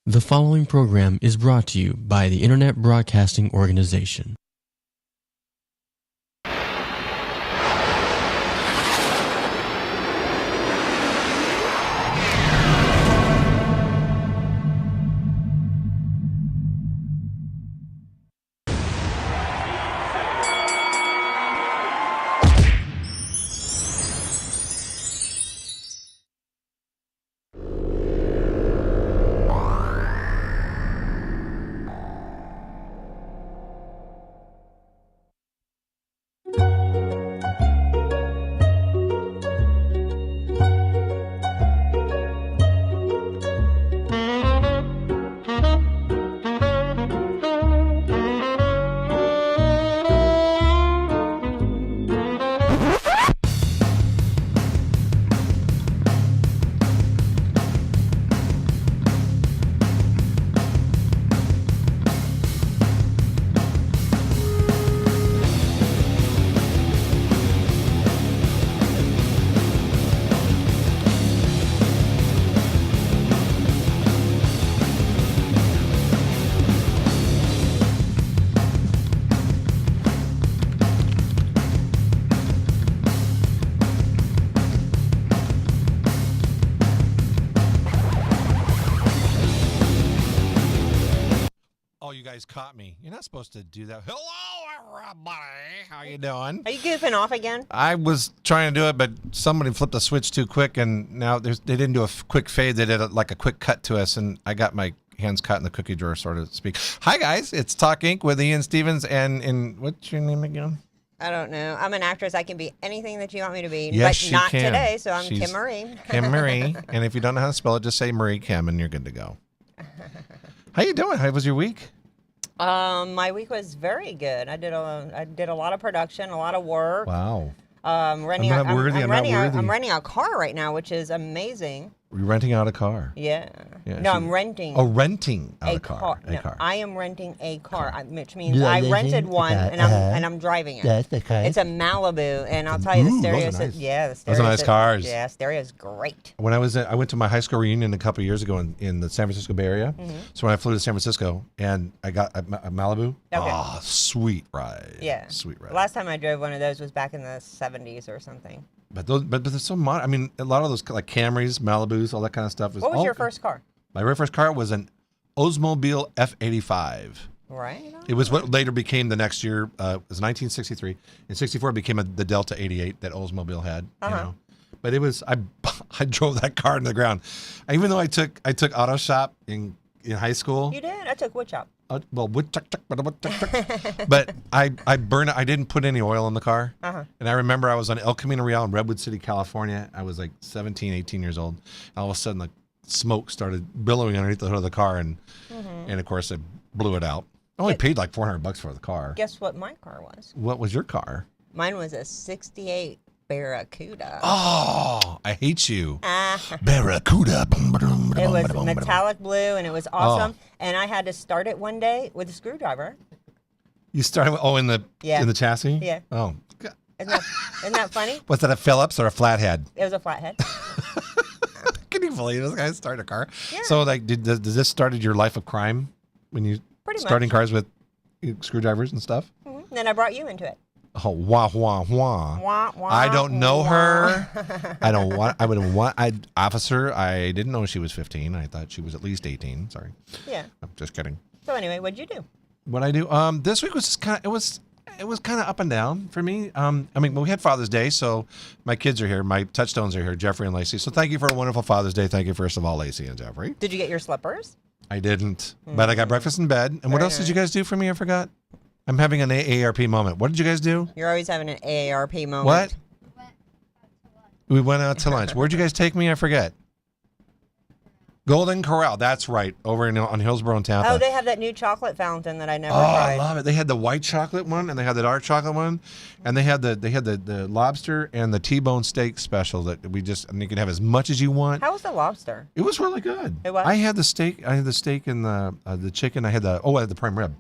The following program is brought to you by the Internet Broadcasting Organization. Oh, you guys caught me. You're not supposed to do that. Hello, everybody. How you doing? Are you goofing off again? I was trying to do it, but somebody flipped the switch too quick, and now they didn't do a quick fade. They did like a quick cut to us, and I got my hands caught in the cookie jar, so to speak. Hi, guys. It's Talk Inc. with Ian Stevens, and what's your name again? I don't know. I'm an actress. I can be anything that you want me to be, Yes, but she not can. today, so I'm She's Kim Marie. Kim Marie, and if you don't know how to spell it, just say Marie Kim, and you're good to go. How you doing? How was your week? My week was very good. I did a lot of production, a lot of work. Wow. I'm renting a car right now, which is amazing. You're renting out a car. Yeah. Yeah, No, I'm renting. Oh, renting out a a car. No, A car. I am renting a car, which means I rented one and I'm driving it. That's okay. It's a Malibu, and I'll tell you, the stereo. Those are nice. Yeah, the Those stereo. are nice cars. Yeah, stereo is great. When I went to my high school reunion a couple of years ago in the San Francisco Bay Area. Mm-hmm. So when I flew to San Francisco and I got a Malibu, Okay. sweet ride. Yeah. Sweet ride. Last time I drove one of those was back in the 70s or something. But they're so modern. I mean, a lot of those like Camrys, Malibus, all that kind of stuff. What was your first car? My very first car was an Oldsmobile F85. Right. It was what later became the next year. It was 1963. In 64, it became the Delta 88 that Oldsmobile had. Uh-huh. You know? But it was I drove that car into the ground. Even though I took auto shop in high school. You did? I took wood shop. But I burned it. I didn't put any oil in the car. Uh-huh. And I remember I was on El Camino Real in Redwood City, California. I was like 17, 18 years old. And all of a sudden, the smoke started billowing underneath the hood of the car. And of course, it blew it out. I only paid like $400 for the car. Guess what my car was? What was your car? Mine was a 68 Barracuda. Oh, I hate you. Uh-huh. Barracuda. It was metallic blue, and it was awesome. And I had to start it one day with a screwdriver. You started with, in the chassis? Yeah. Oh, God. Isn't that funny? Was that a Phillips or a flathead? It was a flathead. Can you believe this guy started a car? Yeah. So, like, does this started your life of crime when you Pretty starting much. cars with screwdrivers and stuff? Mhm. Then I brought you into it. Oh, wah wah wah! Wah, wah, I don't know wah. her. I don't want. I would want. Officer. I didn't know she was 15. I thought she was at least 18. Sorry. Yeah. I'm just kidding. So anyway, what'd you do? What I do? This week was just kind of. It was kind of up and down for me. I mean, we had Father's Day, so my kids are here. My touchstones are here, Jeffrey and Lacey. So thank you for a wonderful Father's Day. Thank you, first of all, Lacey and Jeffrey. Did you get your slippers? I didn't, but I got breakfast in bed. And what else did you guys do for me? I forgot. I'm having an AARP moment. What did you guys do? You're always having an AARP moment. What? We went out to lunch. Where'd you guys take me? I forget. Golden Corral. That's right. Over on Hillsborough and Tampa. Oh, they have that new chocolate fountain that I never Oh, tried. I love it. They had the white chocolate one, and they had the dark chocolate one, and they had the lobster and the T-bone steak special that and you can have as much as you want. How was the lobster? It was really good. It was? I had the steak. I had the steak and the chicken. I had the prime rib,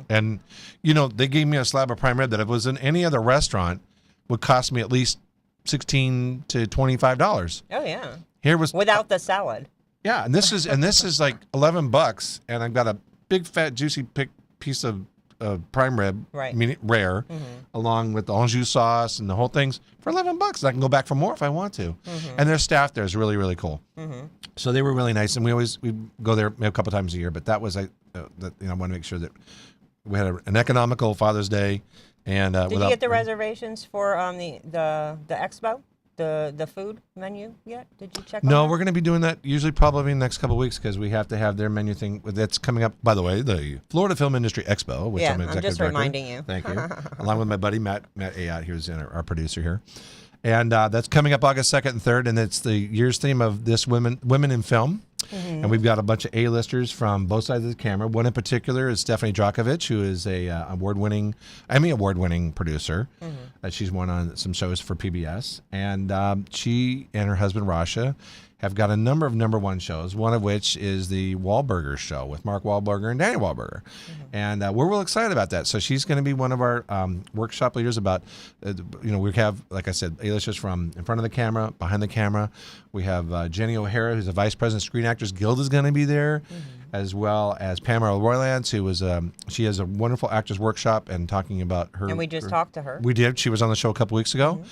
and they gave me a slab of prime rib that if it was in any other restaurant would cost me at least $16 to $25. Oh yeah. Here was Without the salad. Yeah, and this is like $11, and I've got a big fat juicy piece of prime rib, Right. rare, along with the Anjou sauce and the whole things for $11. I can go back for more if I want to. And their staff there is really, really cool. So they were really nice, and we go there a couple times a year. But that was I want to make sure that we had an economical Father's Day. And did you get the reservations for the expo? The food menu yet? Did you check? No, on we're going to be doing that usually probably in the next couple of weeks because we have to have their menu thing that's coming up. By the way, the Florida Film Industry Expo, which I'm executive just director. reminding you. Thank you. Along with my buddy Matt Ayat, who's our producer here. And that's coming up August 2nd and 3rd, and it's the year's theme of this women in film. And we've got a bunch of A-listers from both sides of the camera. One in particular is Stephanie Drakovich, who is a Emmy award-winning producer. She's won on some shows for PBS. And she and her husband, Rasha, have got a number of number one shows, one of which is the Wahlburger Show with Mark Wahlberger and Danny Wahlberger. And we're real excited about that. So she's going to be one of our workshop leaders about, we have, like I said, A-listers from in front of the camera, behind the camera. We have Jenny O'Hara, who's the Vice President of Screen Actors Guild, is going to be there, as well as Pamela Roylands, who was she has a wonderful actors workship and talking about her. And we just talked to her. We did. She was on the show a couple weeks ago.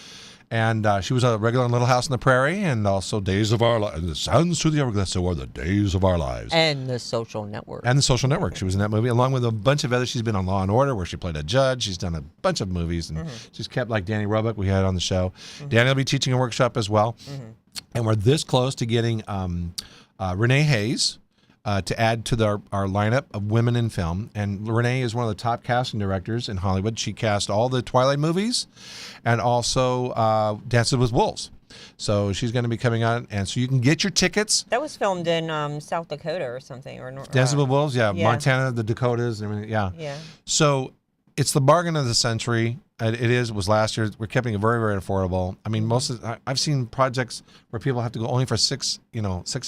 And she was a regular on Little House on the Prairie and also Days of Our Lives. And the Sounds to the Hourglass or the Days of Our Lives. And The Social Network. And The Social Network. She was in that movie, along with a bunch of others. She's been on Law & Order, where she played a judge. She's done a bunch of movies. And she's kept, like Danny Roebuck, we had on the show. Danny will be teaching a workshop as well. And we're this close to getting Renee Hayes to add to our lineup of women in film. And Renee is one of the top casting directors in Hollywood. She cast all the Twilight movies and also Dances with Wolves. So she's going to be coming on. And so you can get your tickets. That was filmed in South Dakota or something. Dances with Wolves, yeah. Montana, the Dakotas, and everything, yeah. So it's the bargain of the century. It was last year. We're keeping it very, very affordable. I mean, I've seen projects where people have to go only for 6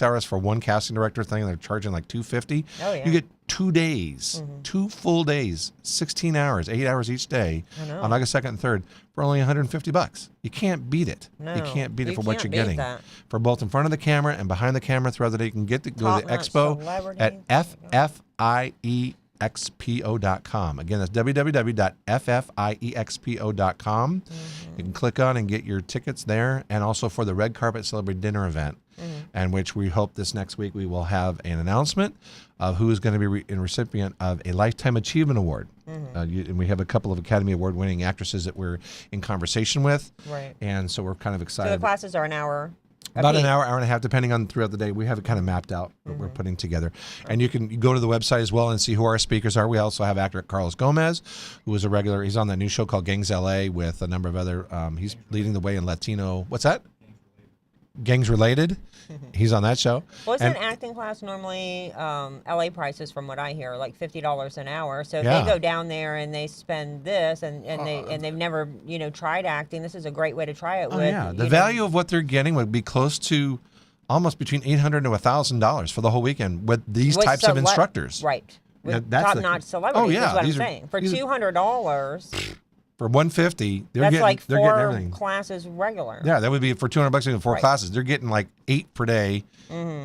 hours for one casting director thing. And they're charging like $250. Oh, yeah. You get 2 days, 2 full days, 16 hours, 8 hours each day on August 2nd and 3rd for only $150. You can't beat it. No, you can't beat it for what you're beat getting. that. For both in front of the camera and behind the camera throughout the day. You can go to the expo at FFIEXPO.com. Again, that's www.FFIEXPO.com. You can click on and get your tickets there, and also for the Red Carpet Celebrity Dinner event, and which we hope this next week we will have an announcement of who is going to be a recipient of a Lifetime Achievement Award. And we have a couple of Academy Award-winning actresses that we're in conversation with. Right. And so we're kind of excited. So the classes are an hour. About an hour and a half, depending on throughout the day. We have it kind of mapped out what we're putting together. And you can go to the website as well and see who our speakers are. We also have actor Carlos Gomez, who is a regular. He's on that new show called Gangs LA with a number of other. He's leading the way in Latino. What's that? Gangs Related. He's on that show. Well, isn't acting class normally LA prices, from what I hear, like $50 an hour? So if they go down there and they spend this and they've never tried acting, this is a great way to try it. The value of what they're getting would be close to almost between $800 to $1,000 for the whole weekend with these types of instructors. Right. With top-notch celebrities. Is what I'm saying. For $200. For $150, they're That's getting like they're getting 4 everything. Classes regular. Yeah, that would be for $200 in 4 classes. They're getting like 8 per day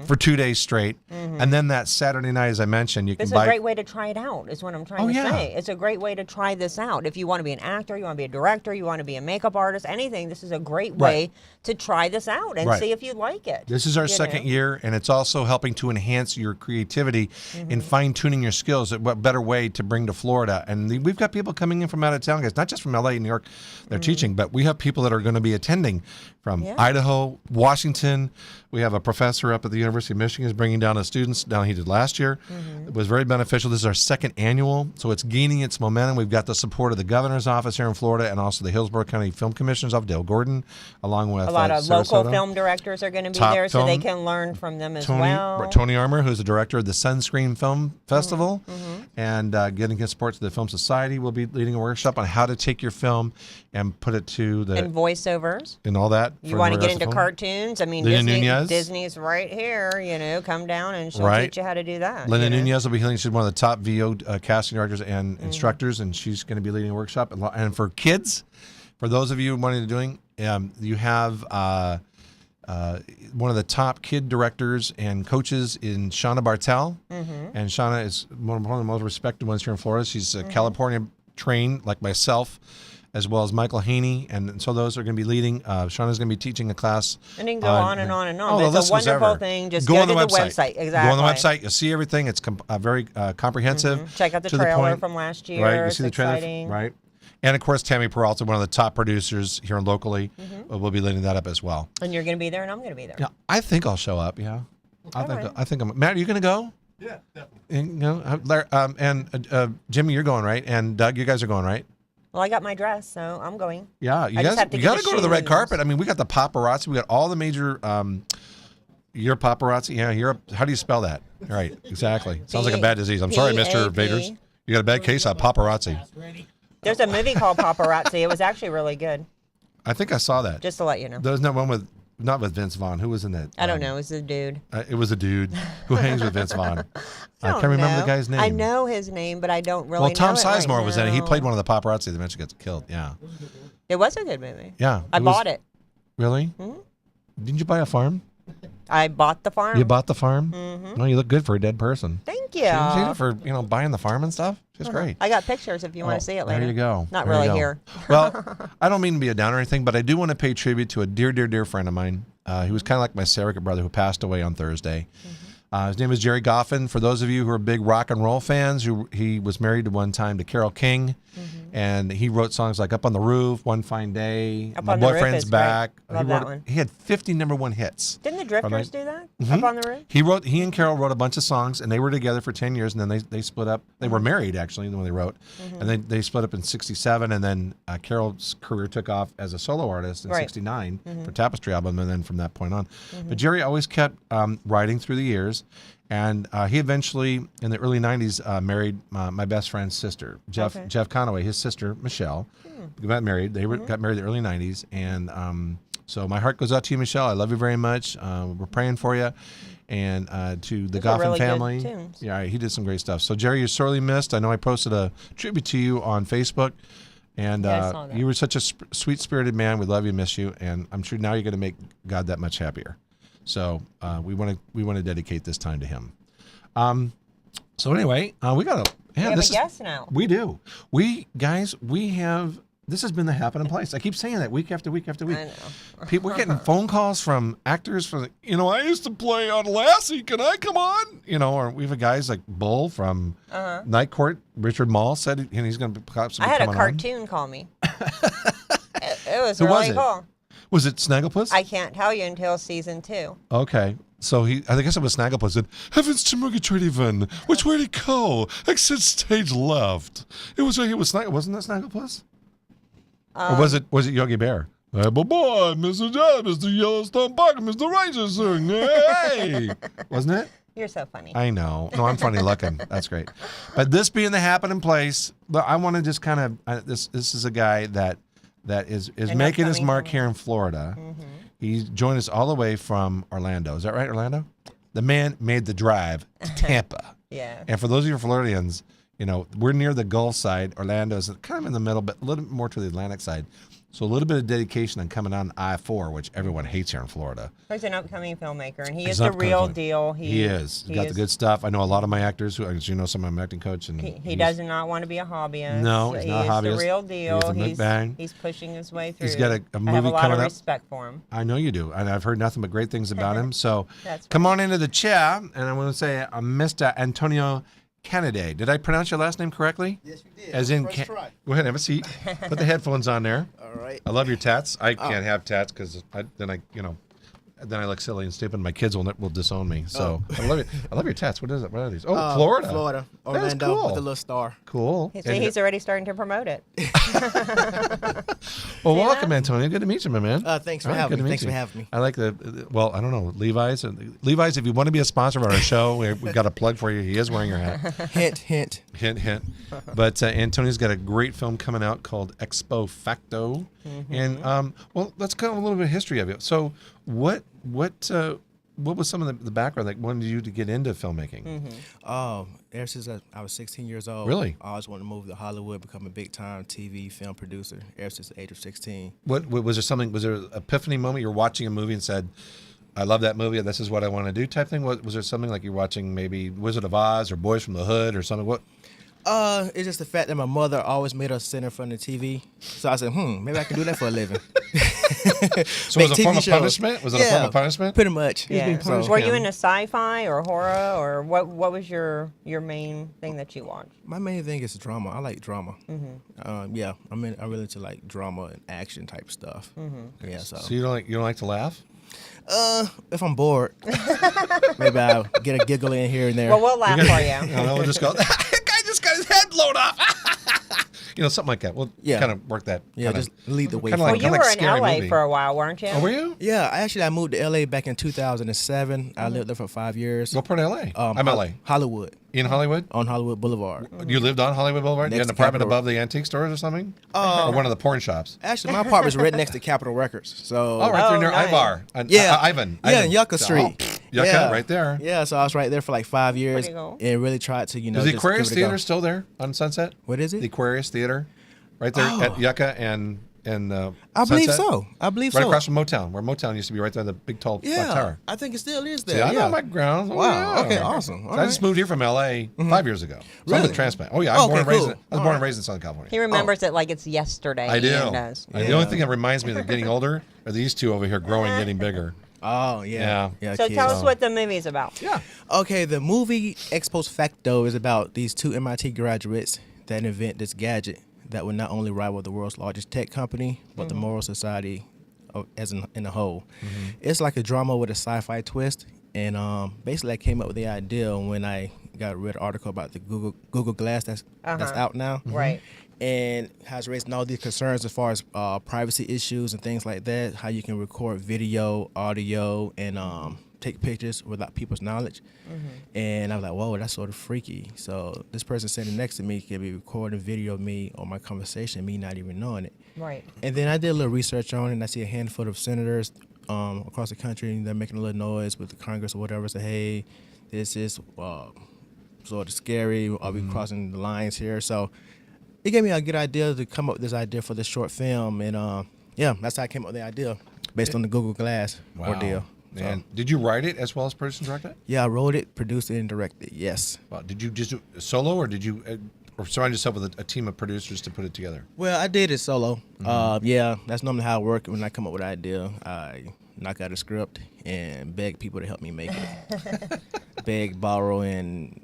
for 2 days straight, and then that Saturday night, as I mentioned, you can buy. It's a great way to try it out. Is what I'm trying to say. It's a great way to try this out. If you want to be an actor, you want to be a director, you want to be a makeup artist, anything. This is a great way to try this out and see if you like it. This is our second year, and it's also helping to enhance your creativity in fine-tuning your skills. What better way to bring to Florida? And we've got people coming in from out of town, guys, not just from LA and New York. They're teaching, but we have people that are going to be attending from Idaho, Washington. We have a professor up at the University of Michigan is bringing down students down he did last year. It was very beneficial. This is our second annual, so it's gaining its momentum. We've got the support of the governor's office here in Florida and also the Hillsborough County Film Commissioner's office, Dale Gordon, along with a lot of Sarasota. Local film directors are going to be there, so they can learn from them as well. Tony Armour, who's the director of the Sunscreen Film Festival, and getting his support to the Film Society, will be leading a workshop on how to take your film and put it to the and voiceovers and all that. You want to get into cartoons? I mean, Disney's right here. Come down and she'll teach you how to do that. Linda Nunez will be healing. She's one of the top VO casting directors and instructors, and she's going to be leading a workshop. And for kids, for those of you wanting to doing, you have one of the top kid directors and coaches in Shauna Bartel. And Shauna is one of the most respected ones here in Florida. She's California trained like myself, as well as Michael Haney, and so those are going to be leading. Shauna's going to be teaching a class. And you can go on and on and on. Oh, It's a wonderful thing. Just go to the website. Exactly. Go on the website. You'll see everything. It's very comprehensive. Check out the trailer from last year. Right. You see the trailer. Right. And of course, Tammy Peralta, one of the top producers here locally, will be leading that up as well. And you're going to be there, and I'm going to be there. Yeah, I think I'll show up. Yeah, I think I'm. Matt, are you going to go? Yeah, definitely. And Jimmy, you're going, right? And Doug, you guys are going, right? Well, I got my dress, so I'm going. Yeah, you got to go to the red carpet. I mean, we got the paparazzi. We got all the major. You're paparazzi. Yeah, how do you spell that? Right, exactly. Sounds like a bad disease. I'm sorry, Mr. Vaders. You got a bad case of paparazzi. There's a movie called Paparazzi. It was actually really good. I think I saw that. Just to let you know. There's no one not with Vince Vaughn. Who was in that? I don't know. It was a dude. It was a dude who hangs with Vince Vaughn. I can't remember the guy's name. I know his name, but I don't really know. Well, Tom it Sizemore right was in it. He played one of the paparazzi that eventually gets killed. Yeah. It was a good movie. Yeah. I bought it. Really? Didn't you buy a farm? I bought the farm. You bought the farm? Mm-hmm. Well, you look good for a dead person. Thank you. She for buying the farm and stuff. She's great. I got pictures if you want to see it later. There you go. Not really here. Well, I don't mean to be a downer or anything, but I do want to pay tribute to a dear, dear, dear friend of mine. He was kind of like my surrogate brother who passed away on Thursday. His name is Jerry Goffin. For those of you who are big rock and roll fans, he was married at one time to Carole King, and he wrote songs like "Up on the Roof," "One Fine Day," Up "My on the Roof Boyfriend's is Back." great. Love that one. He had 50 #1 hits. Didn't the Drifters do that? Up on the Roof? He and Carole wrote a bunch of songs, and they were together for 10 years, and then they split up. They were married, actually, when they wrote, and they split up in 67, and then Carole's career took off as a solo artist in 69 for Tapestry album, and then from that point on. But Jerry always kept writing through the years, and he eventually, in the early 90s, married my best friend's sister, Jeff Conaway, his sister, Michelle. Got married. They got married in the early 90s, and so my heart goes out to you, Michelle. I love you very much. We're praying for you. And to the Goffin really family. Good tunes. Yeah, he did some great stuff. So, Jerry, you're sorely missed. I know I posted a tribute to you on Facebook. And you were such a sweet-spirited man. We love you, miss you. And I'm sure now you're going to make God that much happier. So we want to dedicate this time to him. So anyway, we got we have a guest now. We do. We have. This has been the happening place. I keep saying that week after week after week. I know. We're getting phone calls from actors from, I used to play on Lassie. Can I come on? Or we have guys like Bull from Night Court. Richard Mall said he's going to possibly I had come a on. cartoon call me. It was Who really was it? cool. Was it Snagglepuss? I can't tell you until season 2. Okay. So I guess it was Snagglepuss said, "Heavens to Murgatroyd Van, which way to go? Exit stage left." It was right here with Snagglepuss. Wasn't that Snagglepuss? Or was it Yogi Bear? Hey, boy, Mr. John, Mr. Yellowstone Park, Mr. Ranger, sir. Hey! Wasn't it? You're so funny. I know. No, I'm funny looking. That's great. But this being the happening place, I want to just kind of, this is a guy that is making his mark here in Florida. He joined us all the way from Orlando. Is that right, Orlando? The man made the drive to Tampa. Yeah. And for those of you Floridians, we're near the Gulf side. Orlando is kind of in the middle, but a little bit more to the Atlantic side. So a little bit of dedication on coming on I-4, which everyone hates here in Florida. He's an upcoming filmmaker, and he is the real deal. He is. He's got the good stuff. I know a lot of my actors, who, as you know, some of my acting coach. And he does not want to be a hobbyist. No, he's not a hobbyist. He's the real deal. He's pushing his way through. He's got a movie coming up. I have a lot of respect for him. I know you do, and I've heard nothing but great things about him. So come on into the chair, and I want to say Mr. Antonio Canaday. Did I pronounce your last name correctly? Yes, you did. As in, try. Go ahead, have a seat. Put the headphones on there. All right. I love your tats. I can't have tats because then I look silly and stupid. My kids will disown me. So I love your tats. What is it? What are these? Oh, Florida. Florida. That is Orlando cool. with a little star. Cool. He's already starting to promote it. Well, welcome, Antonio. Good to meet you, my man. Thanks for having me. Thanks for having me. I like I don't know, Levi's. Levi's, if you want to be a sponsor of our show, we've got a plug for you. He is wearing your hat. Hint, hint. Hint, hint. But Antonio's got a great film coming out called Expo Facto. And, let's go a little bit of history of it. So what what was some of the background? Like, when did you get into filmmaking? Ever since I was 16 years old. Really? I always wanted to move to Hollywood, become a big-time TV film producer. Ever since the age of 16. What was there something? Was there an epiphany moment? You're watching a movie and said, "I love that movie. This is what I want to do." Type thing. Was there something like you're watching maybe Wizard of Oz or Boys from the Hood or something? What? It's just the fact that my mother always made us sit in front of the TV. So I said, maybe I can do that for a living. So was it a form of punishment? Was it a form of punishment? Pretty much. Yeah. So, were you into sci-fi or horror, or what was your main thing that you watched? my main thing is drama. I like drama. Yeah, I'm really into like drama and action type stuff. Yeah, So you don't like to laugh? If I'm bored, maybe I'll get a giggle in here and there. Well, we'll laugh for you. No, we'll just go. That guy just got his head blown off. Something like that. We'll kind of work that. Yeah, just lead the way. Kinda Well, like- you kinda were like in Scary LA Movie. for a while, weren't you? Oh, were you? Yeah, I moved to LA back in 2007. I lived there for 5 years. What part of LA? I'm LA. Hollywood. In Hollywood? On Hollywood Boulevard. You lived on Hollywood Boulevard? You had an Next to apartment Capitol. above the antique stores or something? Or one of the porn shops? Actually, my apartment's right next to Capitol Records. So Oh, right there near nice. Ivar. Yeah. Ivan. Yeah, in Yucca Street. Yucca, Yeah. right there. Yeah, so I was right there for like 5 years Pretty cool. and really tried to, Is the just Aquarius give it a go. Theater still there on Sunset? What is it? The Aquarius Theater? Right there at Yucca and I believe Sunset? so. I believe Right so. across from Motown, where Motown used to be right there, the big tall flat Yeah, tower. I think it still is See, there. I yeah. know my ground. Oh, Wow, yeah. okay, awesome. So All I just right. moved here from LA 5 years ago. So I'm a Really? transplant. Oh, yeah. I was Okay, born and raised cool. in, I was All born and right. raised in Southern California. He remembers it like it's yesterday. I do. Ian does. The only thing that reminds me of getting older are these two over here growing, getting bigger. Oh, yeah. So kids. tell us what the movie's about. Yeah. Okay, the movie Ex Post Facto is about these two MIT graduates that invent this gadget that would not only rival the world's largest tech company, but the moral society as in a whole. It's like a drama with a sci-fi twist, and basically I came up with the idea when I read an article about the Google Glass that's out now. Right. And has raised all these concerns as far as privacy issues and things like that, how you can record video, audio, and take pictures without people's knowledge. And I was like, whoa, that's sort of freaky. So this person sitting next to me could be recording video of me or my conversation, me not even knowing it. Right. And then I did a little research on it, and I see a handful of senators across the country, and they're making a little noise with the Congress or whatever, say, hey, this is sort of scary. Are we crossing the lines here? So it gave me a good idea to come up with this idea for this short film. And that's how I came up with the idea, based on the Google Glass ordeal. And did you write it as well as produce and direct it? Yeah, I wrote it, produced it, and directed it, yes. Wow. Did you just do it solo, or did you or surround yourself with a team of producers to put it together? Well, I did it solo. That's normally how I work when I come up with an idea. I knock out a script and beg people to help me make it. Beg, borrow, and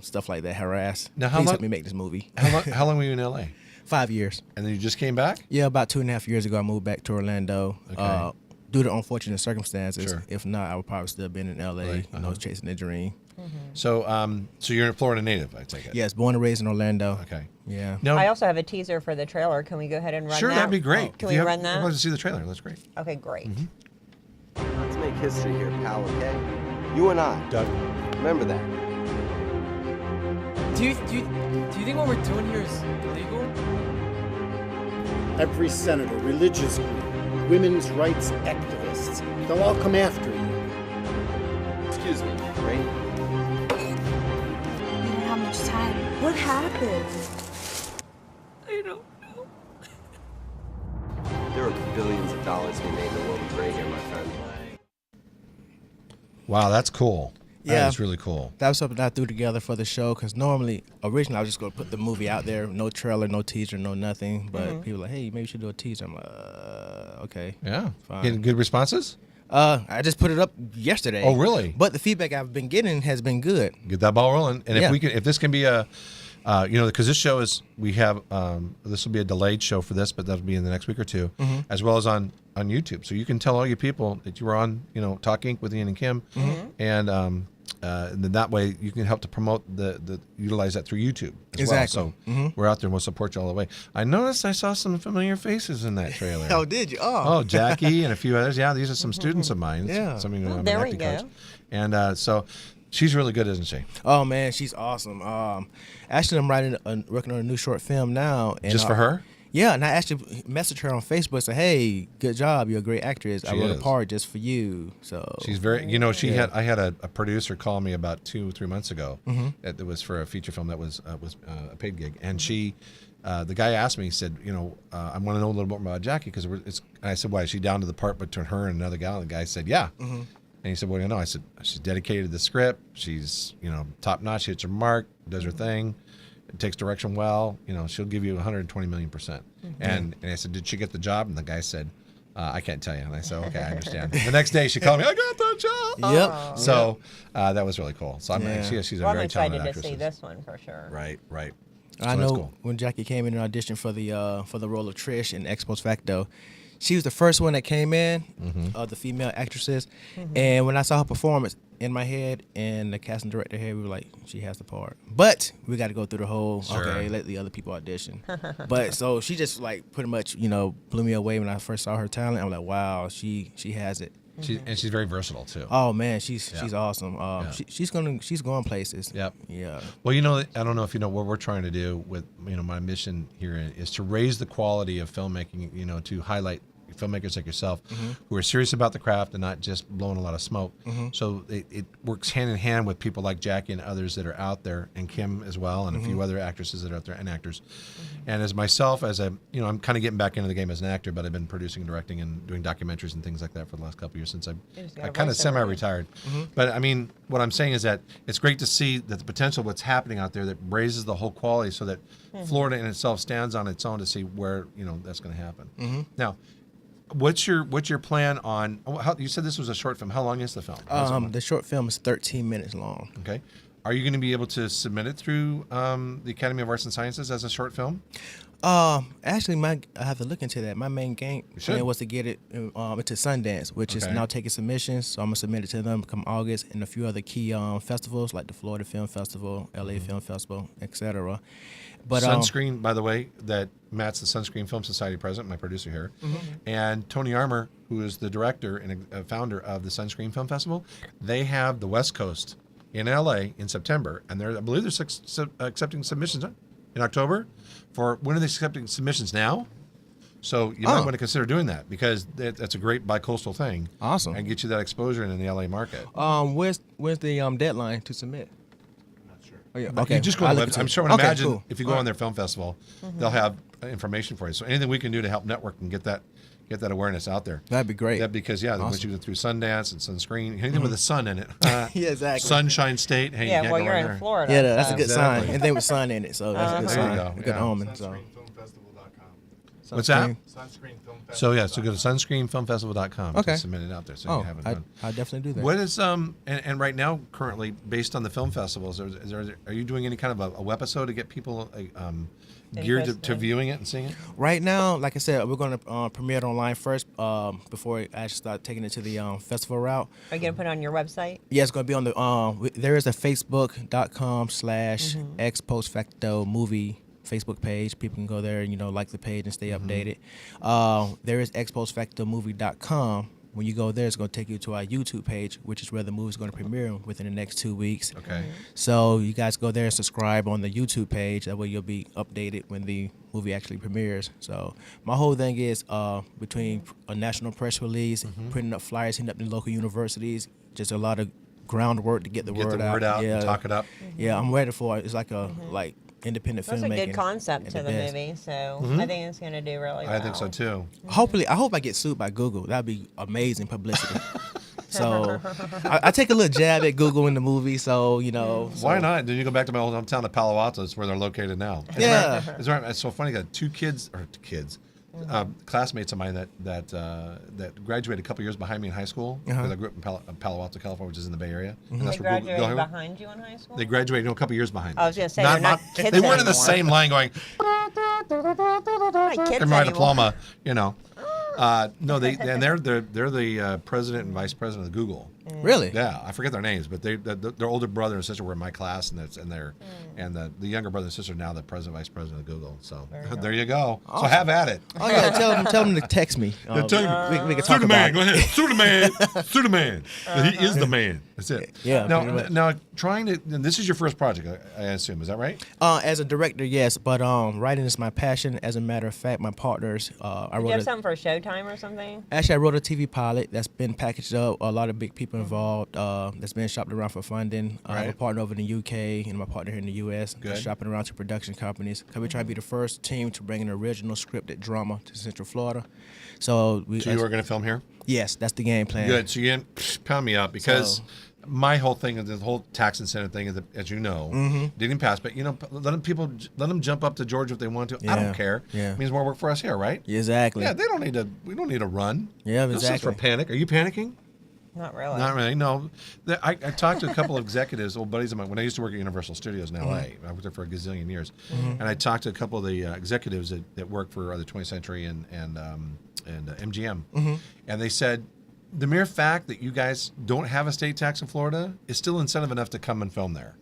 stuff like that. Harass. Now, Please help me make this movie. How long were you in LA? 5 years. And then you just came back? Yeah, about 2.5 years ago, I moved back to Orlando. Okay. Due to unfortunate circumstances. Sure. If not, I would probably still been in LA, Right. chasing the dream. So, so you're a Florida native, I take it. Yes, born and raised in Orlando. Okay. Yeah. No. I also have a teaser for the trailer. Can we go ahead and run Sure, that? that'd be great. Can If we you run I'd love that? to see the trailer. That's great. Okay, great. Let's make history here, pal, okay? You and I. Doug. Remember that. Do you think what we're doing here is illegal? Every senator, religious group, women's rights activists, they'll all come after you. Excuse me, Rain. We don't have much time. What happened? I don't know. There are billions of dollars to be made in the world of great here, my friend. Wow, that's cool. Yeah. That's really cool. That was something I threw together for the show because originally I was just going to put the movie out there, no trailer, no teaser, no nothing. But people were like, hey, maybe you should do a teaser. I'm like, okay. Yeah. Fine. Getting good responses? I just put it up yesterday. Oh, really? But the feedback I've been getting has been good. Get that ball rolling. And Yeah. if this can be a, because this show is, we have, this will be a delayed show for this, but that'll be in the next week or two, as well as on YouTube. So you can tell all your people that you were on, Talk Inc. with Ian and Kim, and then that way you can help to promote utilize that through YouTube as Exactly. well. So we're out there and we'll support you all the way. I noticed I saw some familiar faces in that trailer. Oh, did you? Oh, Jackie and a few others. Yeah, these are some students of mine. Yeah. Some of you know, I'm an there we acting go. coach. And so she's really good, isn't she? Oh, man, she's awesome. Actually, I'm working on a new short film now. And, Just for her? Yeah, and I actually messaged her on Facebook. Said, "Hey, good job. You're a great actress. I wrote is. a part just for you." So She's very, I had a producer call me about 2-3 months ago. That was for a feature film that was a paid gig, and the guy asked me, he said, I want to know a little bit more about Jackie because it's. And I said, why is she down to the part between her and another gal? And the guy said, yeah. And he said, what do you know? I said, she's dedicated to the script. She's top notch. She hits her mark, does her thing. Takes direction well, she'll give you 120 million%. And I said, did she get the job? And the guy said, I can't tell you. And I said, okay, I understand. The next day she called me, I got the job. Yep. So that was really cool. So she's a I'm very talented excited actress. to see this one for sure. Right. So I that's know cool. when Jackie came in and auditioned for the role of Trish in Ex Post Facto, she was the first one that came in of the female actresses. And when I saw her performance, in my head and the casting director here, we were like, she has the part. But we got to go through the whole, okay, let the other people audition. But so she just like pretty much, blew me away when I first saw her talent. I'm like, wow, she has it. And she's very versatile too. Oh man, she's awesome. She's going places. Yep. Yeah. Well, I don't know if you know what we're trying to do with my mission here is to raise the quality of filmmaking. To highlight filmmakers like yourself who are serious about the craft and not just blowing a lot of smoke. So it works hand in hand with people like Jackie and others that are out there, and Kim as well, and a few other actresses that are out there and actors. And as myself, I'm kind of getting back into the game as an actor, but I've been producing and directing and doing documentaries and things like that for the last couple of years since I kind of semi-retired. But I mean, what I'm saying is that it's great to see that the potential of what's happening out there that raises the whole quality so that Florida in itself stands on its own to see where that's going to happen. Now, what's your plan on? You said this was a short film. How long is the film? The short film is 13 minutes long. Okay. Are you going to be able to submit it through the Academy of Arts and Sciences as a short film? Actually, I have to look into that. My main game plan was to get it into Sundance, which is now taking submissions. So I'm gonna submit it to them come August, and a few other key festivals like the Florida Film Festival, LA Film Festival, etc. But Sunscreen, by the way, that Matt's the Sunscreen Film Society president, my producer here, and Tony Armour, who is the director and a founder of the Sunscreen Film Festival. They have the West Coast in LA in September, and I believe they're accepting submissions in October. When are they accepting submissions now? So you might want to consider doing that because that's a great bi-coastal thing. Awesome. And get you that exposure in the LA market. Where's the deadline to submit? Oh, yeah. Okay. You just go on the website. I'm sure. Imagine if you go on their film festival, they'll have information for you. So anything we can do to help network and get that awareness out there. That'd be great. Because once you go through Sundance and Sunscreen, anything with the sun in it. Yeah, exactly. Sunshine State. Hey, you can't you're go in there. Florida. Yeah, that's a good sign. Anything with sun in it, so that's a good sign. There you go. A good omen. So. What's that? Sunscreenfilmfestival.com. So go to sunscreenfilmfestival.com to submit it out there. So you have it done. I'll definitely do that. What is and right now currently based on the film festivals, are you doing any kind of a webisode to get people geared to viewing it and seeing it? Right now, like I said, we're going to premiere it online first before I actually start taking it to the festival route. Are you going to put it on your website? Yeah, it's going to be on the there is a facebook.com/Ex Post Facto movie Facebook page. People can go there and like the page and stay updated. There is expostfactomovie.com. When you go there, it's going to take you to our YouTube page, which is where the movie is going to premiere within the next 2 weeks. Okay. So you guys go there and subscribe on the YouTube page. That way you'll be updated when the movie actually premieres. So my whole thing is between a national press release, printing up flyers, hitting up the local universities, just a lot of groundwork to get the word out. And talk it up. Yeah, I'm ready for it. It's like a independent That's filmmaking. a good concept to the best. movie, so I think it's going to do really well. I think so too. Hopefully, I hope I get sued by Google. That'd be amazing publicity. So I take a little jab at Google in the movie. So Why not? Then you go back to my old hometown of Palo Alto. It's where they're located now. It's so funny. I got two kids. Classmates of mine that graduated a couple years behind me in high school. Because I grew up in Palo Alto, California, which is in the Bay Area. And They graduated behind you in high school? They graduated a couple years behind me. I was going to say, they're not kids they weren't in the anymore. same line going, Not kids get my anymore. diploma, No, they're the president and vice president of Google. Really? Yeah, I forget their names, but their older brother and sister were in my class, and the younger brother and sister are now the president, vice president of Google. So there you go. Awesome. So have at it. Oh yeah, tell them to text me. We can talk about it. Go ahead, sue the man, sue the man. He is the man. That's it. Yeah. Now trying to. And this is your first project, I assume. Is that right? As a director, yes, but writing is my passion. As a matter of fact, my partners, I Do wrote you have something for Showtime or something? Actually, I wrote a TV pilot that's been packaged up. A lot of big people involved. That's been shopped around for funding. I have a partner over in the UK and my partner here in the US. Good. Shopping around to production companies. Cause we try to be the first team to bring an original scripted drama to Central Florida. So you are going to film here? Yes, that's the game plan. Good. So you didn't pound me up because my whole thing is the whole tax incentive thing, as you know, didn't pass. But let them jump up to Georgia if they want to. I don't care. Yeah. It means more work for us here, right? Exactly. Yeah, we don't need to run. Yeah, This is exactly. for panic. Are you panicking? Not really. Not really. No. I talked to a couple of executives, old buddies of mine, when I used to work at Universal Studios in L.A. I worked there for a gazillion years, and I talked to a couple of the executives that work for the 20th Century and MGM, and they said the mere fact that you guys don't have a state tax in Florida is still incentive enough to come and film there.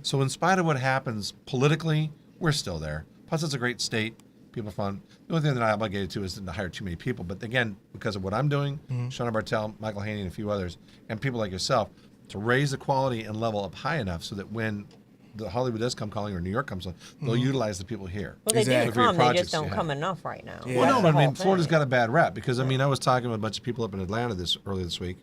So in spite of what happens politically, we're still there. Plus, it's a great state. People are fun. The only thing that I'm obligated to is to hire too many people. But again, because of what I'm doing, Shauna Bartell, Michael Haney, and a few others, and people like yourself, to raise the quality and level up high enough so that when the Hollywood does come calling or New York comes on, they'll utilize the people here. Well, they do Exactly. come. They just don't come enough right now. Yeah. Well, That's no, the but I mean, whole Florida's thing. got a bad rap because I mean, I was talking with a bunch of people up in Atlanta earlier this week,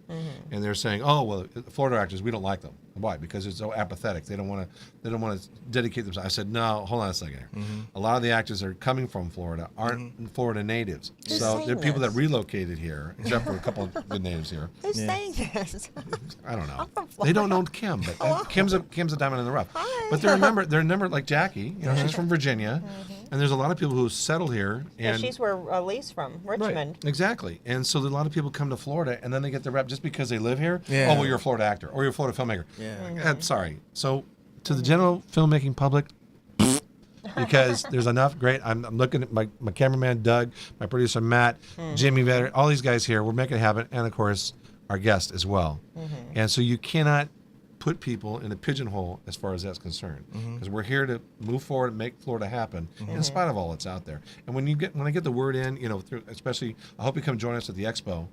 and they're saying, "Oh, well, Florida actors, we don't like them. Why? Because it's so apathetic. They don't want to dedicate themselves." I said, "No, hold on a second here. A lot of the actors that are coming from Florida aren't Florida natives, Who's so saying they're people this? that relocated here, except for a couple of good natives here. Who's saying this? I don't know. I'm from They Florida. don't know Kim, but Oh. Kim's a diamond in the rough. Hi. But they're numbered like Jackie. She's from Virginia, and there's a lot of people who settle here. Yeah, And she's where Elise from, Richmond. Right, exactly. And so a lot of people come to Florida, and then they get their rep just because they live here. Yeah. Oh, well, you're a Florida actor, or you're a Florida filmmaker. Yeah. Sorry. So to the general filmmaking public, because there's enough great. I'm looking at my cameraman Doug, my producer Matt, Jimmy Vetter, all these guys here. We're making it happen, and of course our guest as well. And so you cannot put people in a pigeonhole as far as that's concerned, because we're here to move forward and make Florida happen in spite of all that's out there. And when I get the word in, through, especially, I hope you come join us at the expo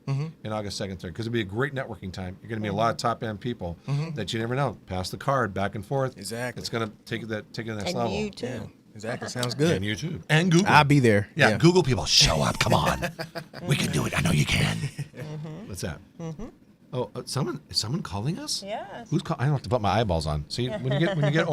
in August 2nd, 3rd, because it'll be a great networking time. You're going to meet a lot of top end people that you never know. Pass the card back and forth. Exactly. It's going to take it to the next And level. you too. Yeah. Exactly. Sounds good. And YouTube and Google. I'll be there. Yeah, Google people, show up. Come on, we can do it. I know you can. What's that? Oh, is someone calling us? Yes. Who's calling? I don't have to put my eyeballs on. See, when you're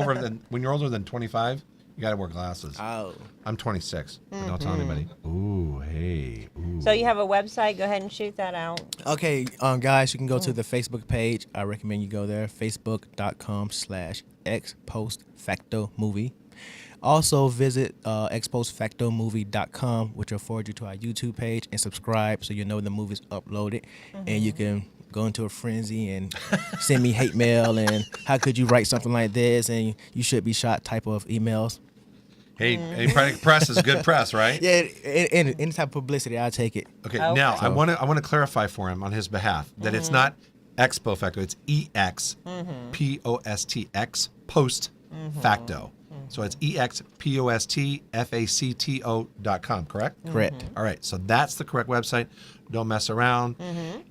older than 25, you got to wear glasses. Oh. I'm 26. Don't tell anybody. Ooh, hey. Ooh. So you have a website. Go ahead and shoot that out. Okay, guys, you can go to the Facebook page. I recommend you go there, facebook.com/expostfactomovie. Also visit expostfactomovie.com, which will forward you to our YouTube page, and subscribe so you know the movie's uploaded. And you can go into a frenzy and send me hate mail and how could you write something like this and you should be shot type of emails. Hey, press is good press, right? Yeah, any type of publicity, I'll take it. Okay. Okay. Now I want to clarify for him on his behalf that it's not Expo Facto, it's EXPOST post facto. So it's EXPOSTFACTO.com, correct? Correct. All right, so that's the correct website. Don't mess around.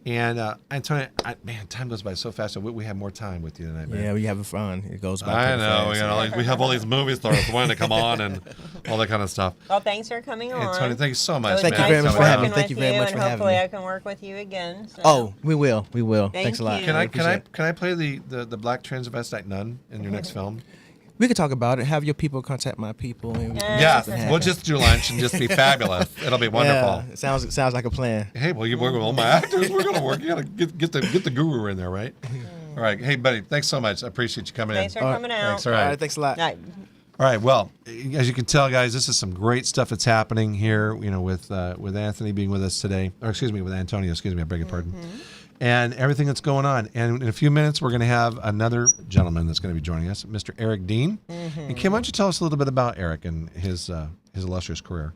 And Antonio, man, time goes by so fast. So we have more time with you tonight, man. Yeah, we having fun. It goes by. I pretty know. fast. We have all these movie stars wanting to come on and all that kind of stuff. Well, thanks for coming on. Antonio, thank you so much, It was Thank you man. very much nice for having me. working Thank you with very much and for having hopefully me. I can work with you again. So. Oh, we will. Thank Thanks a lot. you. Can I appreciate it. play the black transvestite nun in your next film? We could talk about it. Have your people contact my people. And we can make Yes, something we'll happen. just do lunch and just be fabulous. It'll be wonderful. Yeah, sounds like a plan. Hey, well, you work with all my actors. We're gonna work. You gotta get the guru in there, right? All right. Hey, buddy, thanks so much. I appreciate you coming Thanks in. for coming out. Thanks. All All right. right, thanks a lot. All right. All right. Well, as you can tell, guys, this is some great stuff that's happening here. With Anthony being with us today, or excuse me, with Antonio. Excuse me, I beg your pardon. And everything that's going on. And in a few minutes, we're going to have another gentleman that's going to be joining us, Mr. Eric Dean. And Kim, why don't you tell us a little bit about Eric and his illustrious career?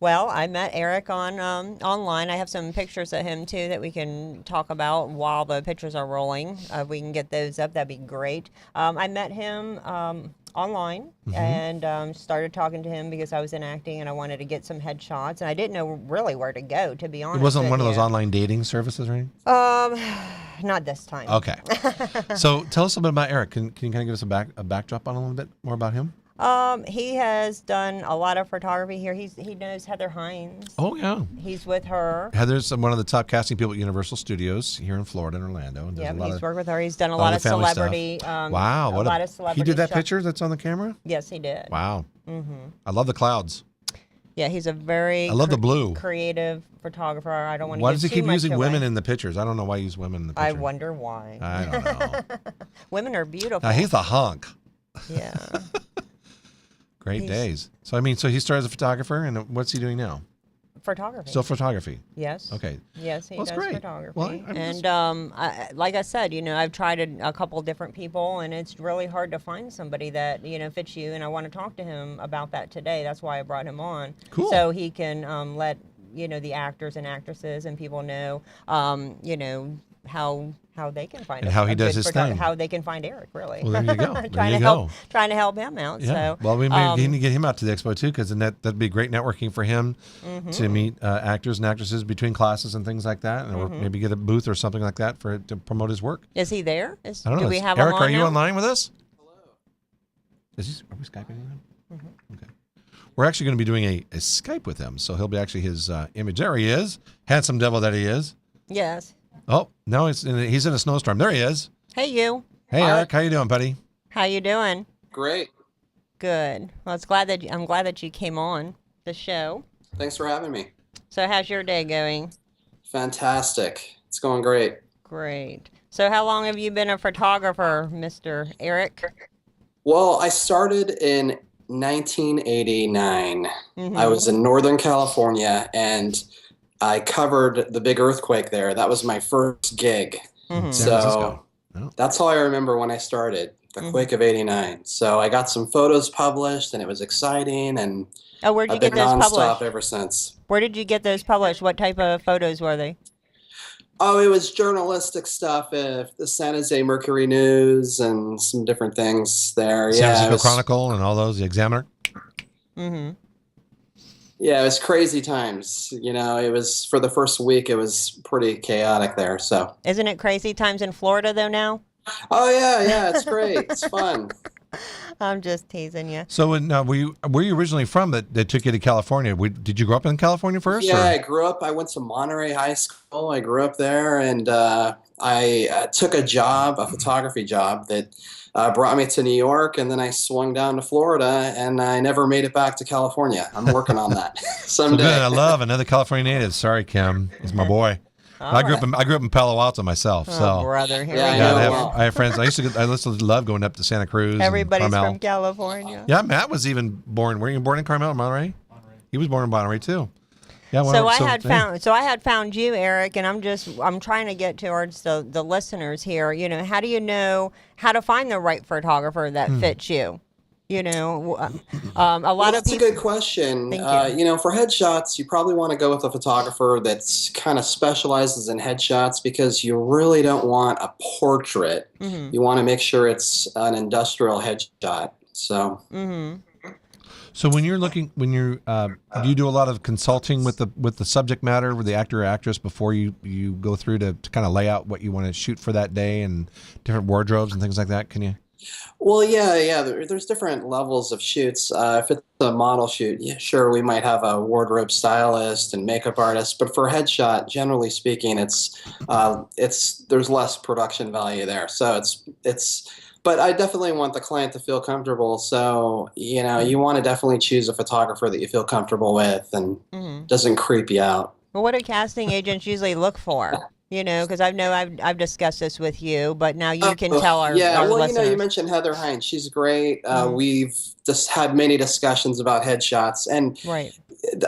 Well, I met Eric on online. I have some pictures of him too that we can talk about while the pictures are rolling. If we can get those up, that'd be great. I met him online and started talking to him because I was in acting and I wanted to get some headshots and I didn't know really where to go, to be honest. It wasn't with one of those you. online dating services or anything? Not this time. Okay. So tell us a bit about Eric. Can you kind of give us a backdrop on a little bit more about him? He has done a lot of photography here. He knows Heather Hines. Oh, yeah. He's with her. Heather's one of the top casting people at Universal Studios here in Florida and Orlando. And Yeah, a lot he's of, worked with her. He's done a lot of family stuff. celebrity. Wow. A lot of celebrity. He did that stuff. picture that's on the camera? Yes, he did. Wow. I love the clouds. Yeah, he's a very I love the blue. creative photographer. I don't want to Why give does he too keep much using away. women in the pictures? I don't know why he uses women in the picture. I wonder why. I don't know. Women are beautiful. Now, he's a hunk. Yeah. Great days. So, so he started as a photographer, and what's he doing now? Photography. Still photography. Yes. Okay. Yes, he Well, does that's great. photography. Well, and like I said, I've tried a couple different people, and it's really hard to find somebody that fits you. And I want to talk to him about that today. That's why I brought him on, Cool. so he can let the actors and actresses and people know, how they can find And a- how he a does good his thing. how they can find Eric. Really. Well, there you go. There trying you to go. trying to help him out. Yeah. So Well, we need to get him out to the expo too, because that'd be great networking for him to meet actors and actresses between classes and things like that, and or maybe get a booth or something like that to promote his work. Is he there? I don't know. Do we have Eric, him on are you now? online with us? Are we Skyping him? Okay. We're actually going to be doing a Skype with him, so he'll be actually his image. There he is, handsome devil that he is. Yes. Oh, no, he's in a snowstorm. There he is. Hey, you. Hey, Eric, how you doing, buddy? How you doing? Great. Good. Well, I'm glad that you came on the show. Thanks for having me. So, how's your day going? Fantastic. It's going great. Great. So, how long have you been a photographer, Mr. Eric? Well, I started in 1989. I was in Northern California, and I covered the big earthquake there. That was my first gig. San So Francisco. Oh. that's all I remember when I started, the quake of 89. So I got some photos published, and it was exciting, and Oh, where'd you I've get been those nonstop published? ever since. Where did you get those published? What type of photos were they? Oh, it was journalistic stuff, the San Jose Mercury News and some different things there. San Yeah, it Francisco was, Chronicle and all those, the Examiner. Mm-hmm. yeah, it was crazy times. It was, for the first week, it was pretty chaotic there. So, Isn't it crazy times in Florida though now? oh yeah, it's great. It's fun. I'm just teasing you. So, were you originally from that took you to California? Did you grow up in California first? Yeah, or? I grew up. I went to Monterey High School. I grew up there, and I took a photography job that brought me to New York, and then I swung down to Florida, and I never made it back to California. I'm working on that So someday. good. I love another California native. Sorry, Kim. He's my boy. I grew up in Palo Alto myself. Oh, So brother, here Yeah, we I go. know. I have, well. I have friends. I used to love going up to Santa Cruz. Everybody's and Carmel. from California. Yeah, Matt was even born. Were you born in Carmel or Monterey? He was born in Monterey too. Yeah. So I had found you, Eric, and I'm trying to get towards the listeners here. How do you know how to find the right photographer that fits you? A lot of That's people. a good question. Thank you. For headshots, you probably want to go with a photographer that's kind of specializes in headshots, because you really don't want a portrait. You want to make sure it's an industrial headshot. So. So when you're do you do a lot of consulting with the subject matter with the actor or actress before you go through to kind of lay out what you want to shoot for that day and different wardrobes and things like that? Can you? Well, yeah. There's different levels of shoots. If it's a model shoot, yeah, sure, we might have a wardrobe stylist and makeup artist. But for headshot, generally speaking, there's less production value there. So but I definitely want the client to feel comfortable. So you want to definitely choose a photographer that you feel comfortable with and doesn't creep you out. Well, what do casting agents usually look for? Because I know I've discussed this with you, but now you can tell our listeners. You mentioned Heather Hines. She's great. We've just had many discussions about headshots, and Right.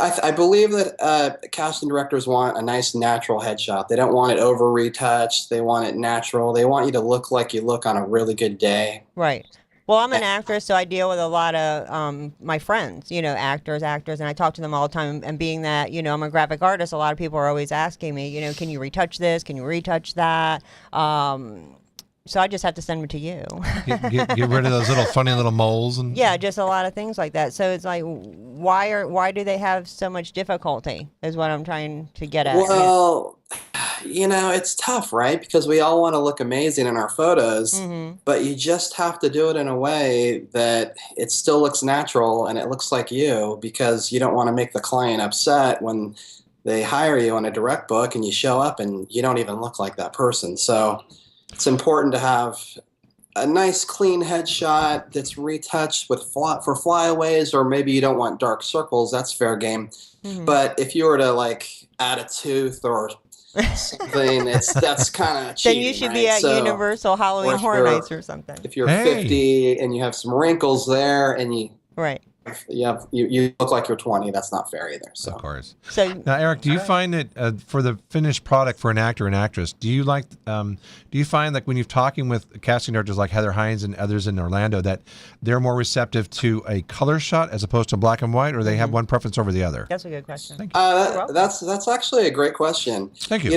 I believe that casting directors want a nice natural headshot. They don't want it over retouched. They want it natural. They want you to look like you look on a really good day. Right. Well, I'm an actress, so I deal with a lot of my friends, actors, and I talk to them all the time. And being that, I'm a graphic artist, a lot of people are always asking me, can you retouch this? Can you retouch that? So I just have to send them to you. Get rid of those little funny little moles and Yeah, just a lot of things like that. So it's like, why do they have so much difficulty? Is what I'm trying to get at. Well, it's tough, right? Because we all want to look amazing in our photos, but you just have to do it in a way that it still looks natural and it looks like you, because you don't want to make the client upset when they hire you on a direct book and you show up and you don't even look like that person. So it's important to have a nice clean headshot that's retouched with for flyaways, or maybe you don't want dark circles. That's fair game. But if you were to like add a tooth or something, that's kind of cheating. Then you should right? be at Universal Halloween Horror Nights or something. If you're 50 and you have some wrinkles there, and you look like you're 20, that's not fair either. So of course. So now, Eric, do you find that for the finished product for an actor and actress, do you find like when you're talking with casting directors like Heather Hines and others in Orlando that they're more receptive to a color shot as opposed to black and white, or they have one preference over the other? That's a good question. Thank you. That's actually a great question. Thank you.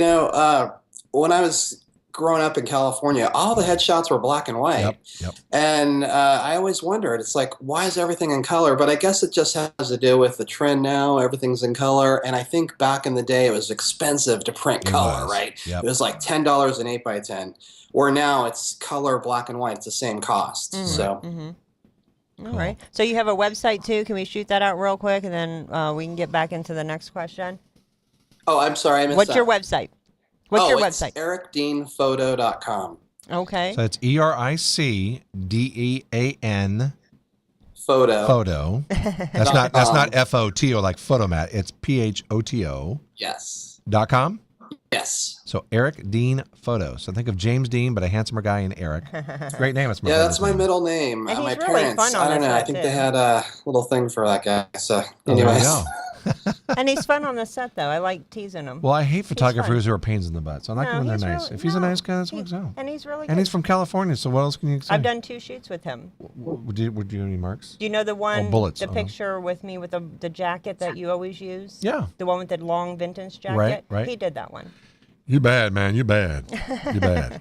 When I was growing up in California, all the headshots were black and white. Yep. And I always wondered, it's like, why is everything in color? But I guess it just has to do with the trend now. Everything's in color. And I think back in the day, it was expensive to print color, right? Yep. It was like $10 an 8x10. Where now it's color, black and white. It's the same cost. So. All right. So you have a website too. Can we shoot that out real quick, and then we can get back into the next question? Oh, I'm sorry. I missed What's that. your website? What's your website? EricDeanPhoto.com. Okay. So it's EricDean Photo. That's not FOTO like Photomat. It's PHOTO. Yes. .com. Yes. So Eric Dean Photo. So think of James Dean, but a handsomer guy in Eric. Great name. It's that's my middle name. And My he's really parents. fun on I don't the know. I set, think too. they had a little thing for that guy. So, There you anyways. go. And he's fun on the set, though. I like teasing him. Well, I hate photographers fun. who are pains in the butt. So I like No, them when they're he's nice. really- If he's a no, nice guy, that's what it's out. And he's really good. And he's from California, so what else can you say? I've done 2 shoots with him. Would you do any marks? Do you know the one, bullets. the Oh, no. picture with me with the jacket that you always use? Yeah. The one with the long vintage jacket? Right. He did that one. You bad, man. You bad. You bad.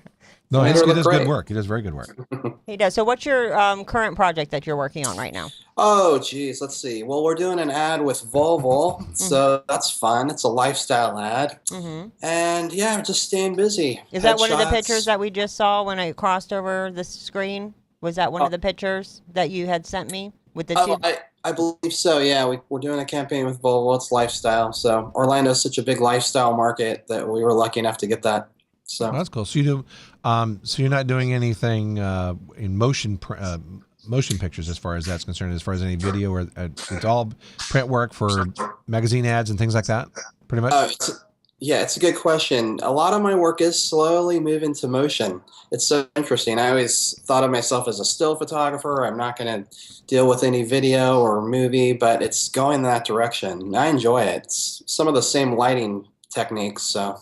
No, he Made her look does good great. work. He does very good work. He does. So what's your current project that you're working on right now? Oh, geez. Let's see. Well, we're doing an ad with Volvo, so that's fun. It's a lifestyle ad. And yeah, just staying busy. Is that one of the Headshots. pictures that we just saw when I crossed over the screen? Was that one of the pictures that you had sent me with the two? I believe so, yeah. We're doing a campaign with Volvo. It's lifestyle. So Orlando's such a big lifestyle market that we were lucky enough to get that. So Oh, that's cool. So you do. So you're not doing anything in motion pictures as far as that's concerned, as far as any video, or it's all print work for magazine ads and things like that. Pretty much. it's a good question. A lot of my work is slowly moving to motion. It's so interesting. I always thought of myself as a still photographer. I'm not going to deal with any video or movie, but it's going in that direction. I enjoy it. It's some of the same lighting techniques. So.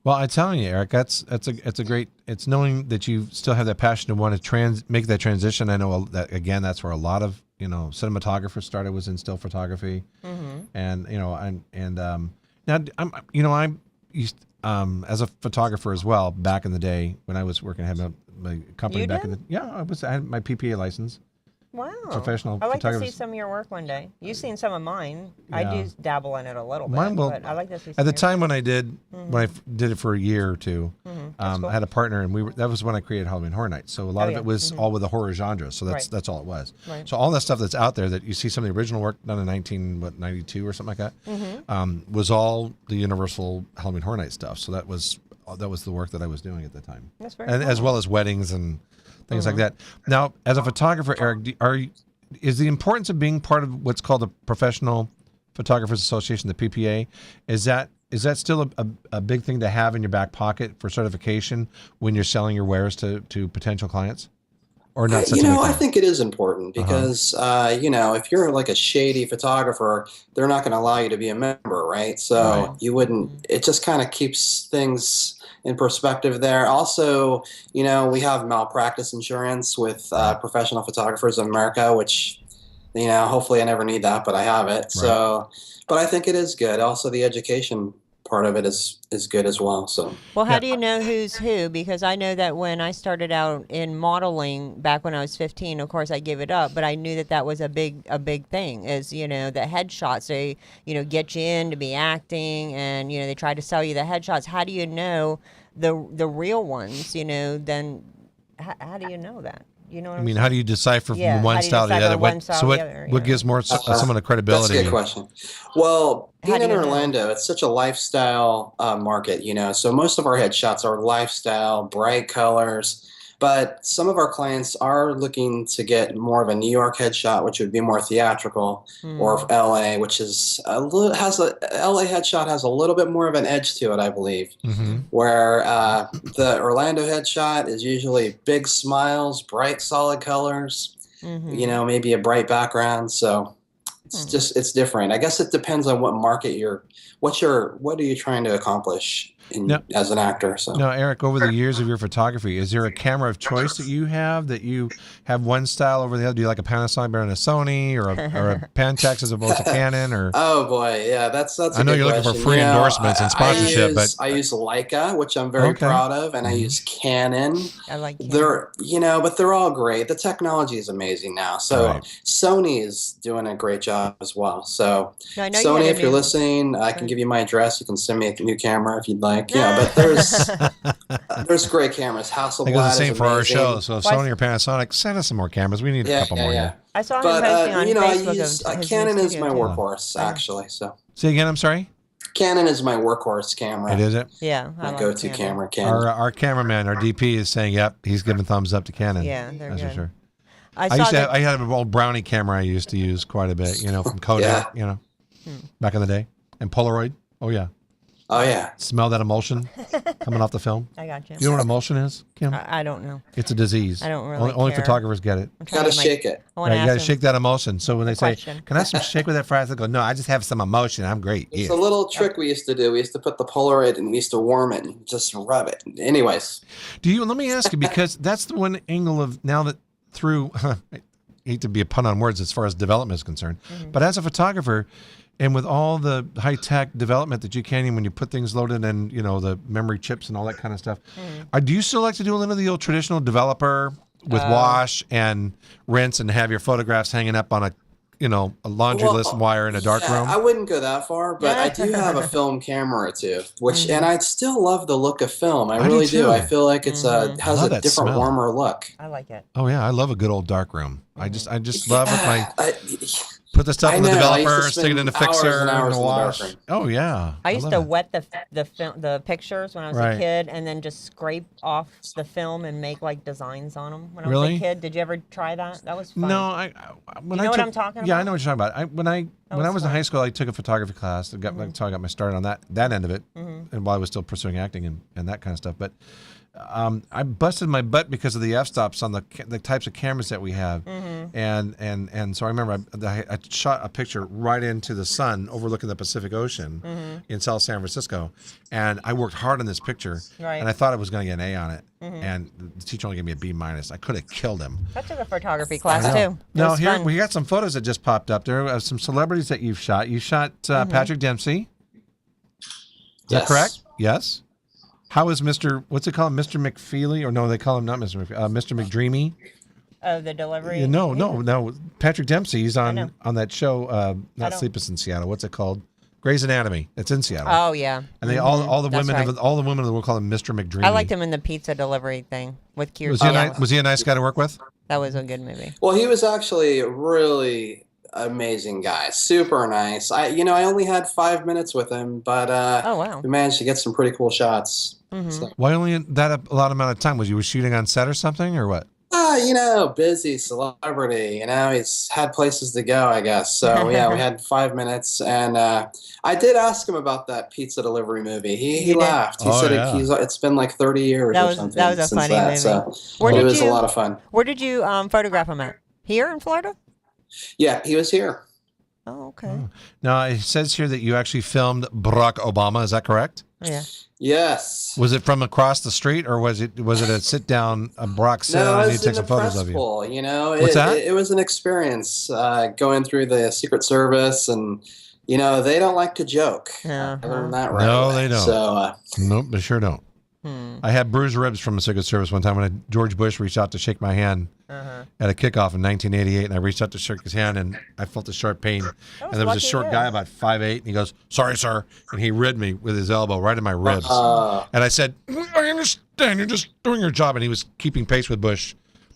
Well, I'm telling you, Eric, it's a great. It's knowing that you still have that passion to want to make that transition. I know that again, that's where a lot of cinematographers started, was in still photography, and now I'm used as a photographer as well. Back in the day when I was working, I had my company You back did? I had my PPA license. Wow. Professional I like to see photographers. some of your work one day. You've seen some of mine. Yeah. I do dabble in it a little bit, Mine will. but I like to see some At the of your time when I did it for a year or two, cool. I had a partner, and that was when I created Halloween Horror Nights. So a lot of it was all with the horror genre. So that's all it was. Right. So all that stuff that's out there that you see, some of the original work done in 1992 or something like that, was all the Universal Halloween Horror Night stuff. So that was the work that I was doing at the time, That's very and cool. as well as weddings and things like that. Now, as a photographer, Eric, is the importance of being part of what's called the Professional Photographers Association, the PPA, is that still a big thing to have in your back pocket for certification when you're selling your wares to potential clients? Or not such a big I thing? think it is important because, if you're like a shady photographer, they're not going to allow you to be a member, right? So you wouldn't, it just kind of keeps things in perspective there. Also, we have malpractice insurance with Professional Photographers of America, which, hopefully I never need that, but I have it. Right. So, but I think it is good. Also, the education part of it is good as well. So, Well, how do you know who's who? Because I know that when I started out in modeling back when I was 15, of course I gave it up, but I knew that that was a big thing. Is the headshots, they get you in to be acting, and they try to sell you the headshots. How do you know the real ones? Then how do you know that? You know what I mean, how do you decipher Yeah, from one how do you style to the decipher other? one style So to what the other, what gives more someone a credibility? That's a good question. Well, How being do in you know? Orlando, it's such a lifestyle market, so most of our headshots are lifestyle, bright colors. But some of our clients are looking to get more of a New York headshot, which would be more theatrical, or LA, which is LA headshot has a little bit more of an edge to it, I believe. Mm-hmm. Where the Orlando headshot is usually big smiles, bright solid colors, maybe a bright background. So it's different. I guess it depends on what market what are you trying to accomplish as an actor. So now, Eric, over the years of your photography, is there a camera of choice that you have one style over the other? Do you like a Panasonic better than a Sony, or a Pentax as opposed to Canon? Or oh boy, yeah, that's. I know you're looking for free endorsements and sponsorship, but I use Leica, which I'm very proud of, and I use Canon. I like Canon. But they're all great. The technology is amazing now. So Sony is doing a great job as well. So I know Sony, if you're listening, I can give you my address. You can send me a new camera if you'd like. But there's great cameras. Hasselblad I think it's the same is for our amazing. show. So Sony or Panasonic, send us some more cameras. We need a couple more here. I saw him posting on Facebook. I use of his Canon new is my studio, too. workhorse actually. So Say again. I'm sorry. Canon is my workhorse camera. It is it. Yeah, I My like go-to Canon. camera. Canon. Our cameraman, our DP, is saying, "Yep, he's giving thumbs up to Canon." Yeah, they're that's good. for sure. I had an old Brownie camera I used to use quite a bit. From Kodak. Back in the day, and Polaroid. Oh yeah. Oh yeah. Smell that emulsion coming off the film. I got you. You know what emulsion is, Kim? I don't know. It's a disease. I don't really Only care. photographers get it. Gotta shake it. I want Right, to you got to ask him shake that emulsion. So when they say, question. "Can I have some shake with that fries?" I go, "No, I just have some emotion. I'm great." It's Yeah. a little trick we used to do. We used to put the Polaroid and we used to warm it and just rub it. Anyways. Let me ask you, because that's the one angle of now that through, I hate to be a pun on words as far as development is concerned, but as a photographer, and with all the high-tech development that you can when you put things loaded in, the memory chips and all that kind of stuff, do you still like to do a little of the old traditional developer with wash and rinse and have your photographs hanging up on a laundry list wire in a dark room? I wouldn't go that far, but I do have a film camera or two, and I still love the look of film. I really do. I feel like it's has a different, smell. warmer look. I like it. Oh yeah, I love a good old dark room. I just love with my put the stuff in the developer, stick it in the fixer, and the wash. Oh yeah, I used to wet the pictures when I was a kid, and then just scrape off the film and make like designs on them when I was a kid. Did you ever try that? That was fun. No, what I'm talking about? Yeah, I know what you're talking about. When I was in high school, I took a photography class. So I got my start on that end of it, and while I was still pursuing acting and that kind of stuff. But I busted my butt because of the f-stops on the types of cameras that we have, and so I remember I shot a picture right into the sun overlooking the Pacific Ocean in South San Francisco, and I worked hard on this picture, and I thought I was going to get an A on it, and the teacher only gave me a B-. I could have killed him. I took a photography class too. Now here we got some photos that just popped up. There are some celebrities that you've shot. You shot Patrick Dempsey. Is that correct? Yes. How is what's it called, Mr. McFeely? Or no, they call him not Mr. McFeely, Mr. McDreamy. Oh, the delivery? No. Patrick Dempsey, he's on that show, not Sleepless in Seattle. What's it called? Grey's Anatomy. It's in Seattle. Oh, yeah. And they all the women in the world call him Mr. McDreamy. I liked him in the pizza delivery thing with Kirsten. Was he a nice guy to work with? That was a good movie. Well, he was actually a really amazing guy, super nice. I only had 5 minutes with him, but we managed to get some pretty cool shots. So. Why only that a lot amount of time? Was you shooting on set or something, or what? Busy celebrity. He's had places to go, I guess. So yeah, we had 5 minutes, and I did ask him about that pizza delivery movie. He laughed. He said it's been like 30 years or something. That was a funny movie. So it was a lot of fun. Where did you photograph him at? Here in Florida? Yeah, he was here. Oh, okay. Now it says here that you actually filmed Barack Obama. Is that correct? Yeah. Yes. Was it from across the street, or was it a sit down, a Brock sit No, down, it and you was took in the some photos press of you? pool, you know. What's that? It was an experience going through the Secret Service, and you know they don't like to joke. I learned that right No, away. they don't. So, Nope, they sure don't. I had bruised ribs from the Secret Service one time when George Bush reached out to shake my hand at a kickoff in 1988, and I reached out to shake his hand, and I felt a sharp pain. And there was a short guy about 5'8", and he goes, "Sorry, sir," and he rid me with his elbow right in my ribs. And I said, "I understand. You're just doing your job." And he was keeping pace with Bush,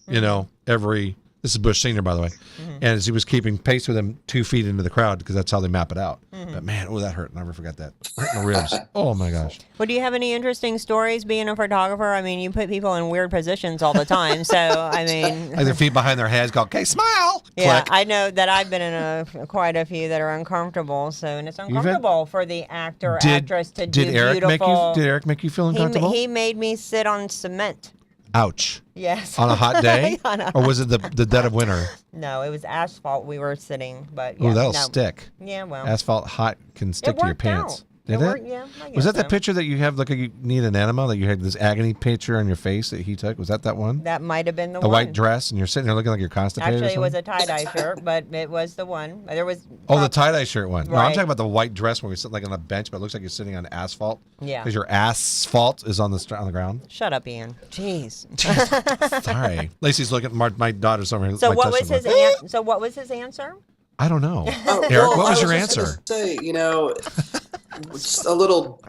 you know, this is Bush Sr., by the way. And as he was keeping pace with him 2 feet into the crowd, because that's how they map it out. But man, that hurt. Never forget that. Right in the ribs. Oh my gosh. Well, do you have any interesting stories being a photographer? I mean, you put people in weird positions all the time. So, I mean. Like their feet behind their heads go, "Okay, smile." Yeah, Click. I know that I've been in quite a few that are uncomfortable. So, and it's uncomfortable for the actor or actress to do beautiful. Did Eric make you feel uncomfortable? He made me sit on cement. Ouch. Yes. On a hot day? Or was it the dead of winter? No, it was asphalt we were sitting, but Oh, that'll stick. Yeah, well. Asphalt hot can stick to your pants. Out. Did it? Yeah, I guess Was that the so. picture that you have, like you need an enema, that you had this agony picture on your face that he took? Was that one? That might have been the one. The white one. dress, and you're sitting there looking like you're constipated. Actually, or it was something? a tie-dye shirt, but it was the one. There was. The tie-dye shirt one. No, I'm Right. talking about the white dress where you're sitting like on a bench, but it looks like you're sitting on asphalt. Yeah. Because your asphalt is on the ground. Shut up, Ian. Jeez. Sorry. Lacey's looking at my daughter's over here. So my what was touching his one. So what was his answer? I don't know. Oh, Eric, well, what was I your just answer? gonna say, you know, just a little.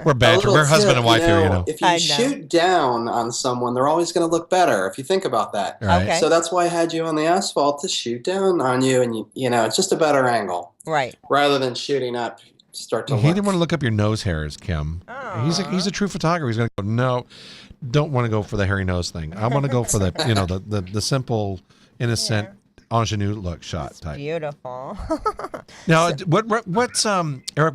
We're banter. We're husband and wife here, you know. If you shoot down on someone, they're always going to look better. If you think about that. Right. Okay. So that's why I had you on the asphalt, to shoot down on you, and you know, it's just a better angle. Right. Rather than shooting up, start to. He didn't want to look up your nose hairs, Kim. He's a true photographer. He's going to go, no, don't want to go for the hairy nose thing. I want to go for the the simple, innocent, ingenue look shot type. Beautiful. Now, what's Eric?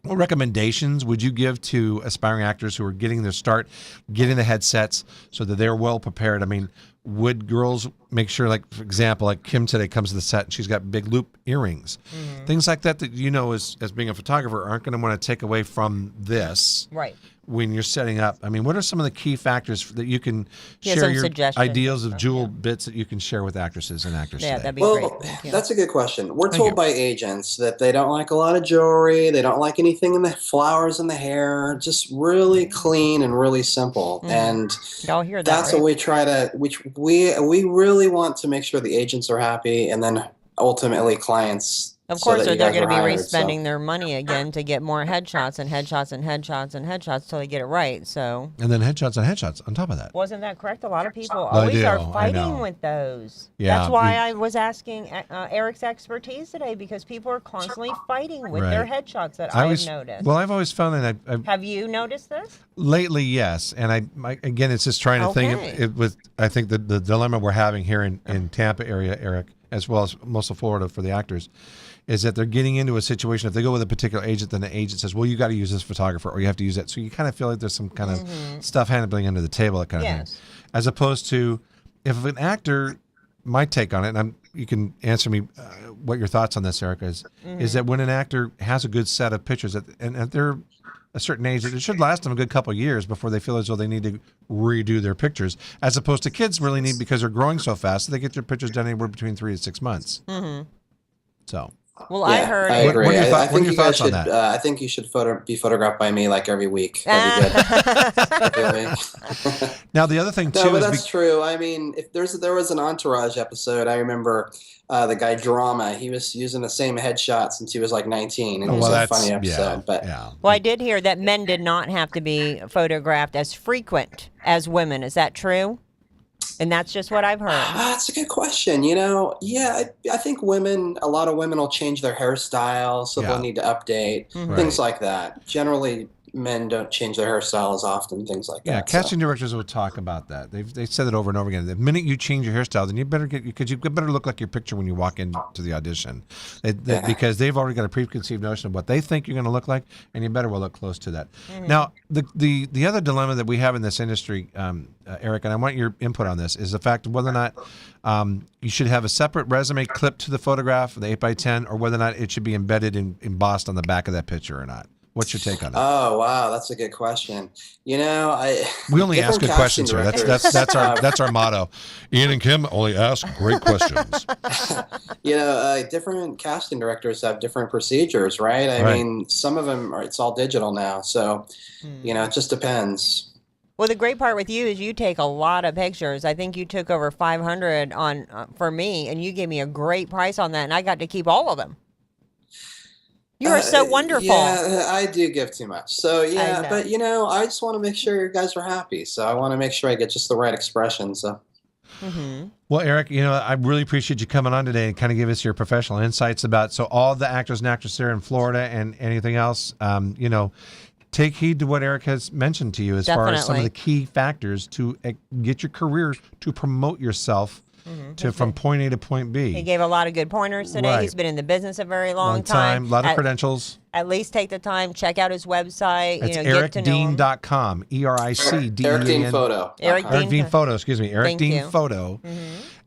What recommendations would you give to aspiring actors who are getting their start, getting the headsets so that they're well prepared? I mean, would girls make sure, like, for example, like Kim today comes to the set and she's got big loop earrings, things like that you know, as being a photographer, aren't going to want to take away from this. Right. When you're setting up, I mean, what are some of the key factors that you can Yeah, share some your suggestions ideas and of stuff, jewel bits that you can share with actresses and actors Yeah, today? that'd be Well, great. Thank you. that's a good question. We're Thank told you. by agents that they don't like a lot of jewelry. They don't like anything in the flowers in the hair. Just really clean and really simple. And Y'all hear that? that's right? what we try to. Which we really want to make sure the agents are happy, and then ultimately clients. Of so course, that or you they're guys going to are be hired, re-spending their money again to get more headshots and headshots and headshots and headshots till they get it right. So And then headshots on headshots on top of that. wasn't that correct? A lot of people I always do, are I fighting know. with those. Yeah, That's why we- I was asking Eric's expertise today, because people are constantly fighting with their Right. headshots that I've noticed. Well, I've always found that I've Have you noticed this? lately, yes, and again, it's just trying to think Okay. it with. I think the dilemma we're having here in Tampa area, Eric, as well as most of Florida for the actors, is that they're getting into a situation. If they go with a particular agent, then the agent says, "Well, you got to use this photographer, or you have to use that." So you kind of feel like there's some kind of stuff handling under the table, that kind of Yes. thing, as opposed to if an actor. My take on it, and you can answer me what your thoughts on this, Erica, is that when an actor has a good set of pictures, and at they're a certain age, it should last them a good couple of years before they feel as though they need to redo their pictures, as opposed to kids really need, because they're growing so fast, so they get their pictures done anywhere between 3 to 6 months. So, Well, I heard. I agree. What are your I what are think your you guys thoughts on should. that? I think you should be photographed by me like every week. That'd be good. now the other thing too No, but is that's true. I mean, if there was an Entourage episode, I remember the guy Drama. He was using the same headshot since he was like 19, and it was a funny episode. But Well, I did hear that men did not have to be photographed as frequent as women. Is that true? And that's just what I've heard. That's a good question. You know, yeah, I think a lot of women will change their hairstyle, so Yeah. they'll need to update, things like that. Generally, men don't change their hairstyle as often, things like Yeah, that. casting directors will talk about that. They've said it over and over again. The minute you change your hairstyle, then you better because you better look like your picture when you walk into the audition, because they've already got a preconceived notion of what they think you're going to look like, and you better well look close to that. Now, the other dilemma that we have in this industry, Eric, and I want your input on this, is the fact of whether or not you should have a separate resume clipped to the photograph, the 8x10, or whether or not it should be embedded embossed on the back of that picture or not. What's your take on that? Oh wow, that's a good question. We only ask good questions here. That's our motto. Ian and Kim only ask great questions. Different casting directors have different procedures, right? I mean, some of them it's all digital now, so it just depends. Well, the great part with you is you take a lot of pictures. I think you took over 500 on for me, and you gave me a great price on that, and I got to keep all of them. You are so wonderful. Yeah, I do give too much. So, yeah, but, I just want to make sure you guys are happy. So I want to make sure I get just the right expression. So. Well, Eric, I really appreciate you coming on today and kind of give us your professional insights about all the actors and actresses here in Florida and anything else. Take heed to what Eric has mentioned to you as far as some of the key factors to get your career, to promote yourself from point A to point B. He gave a lot of good pointers today. Right. He's been in the business a very long time. A lot of credentials. At least take the time, check out his website. It's get to know him. ericdean.com. ERICDEAN. Eric Dean Photo. Eric Dean Photo, excuse me. Eric Thank Dean you. Photo.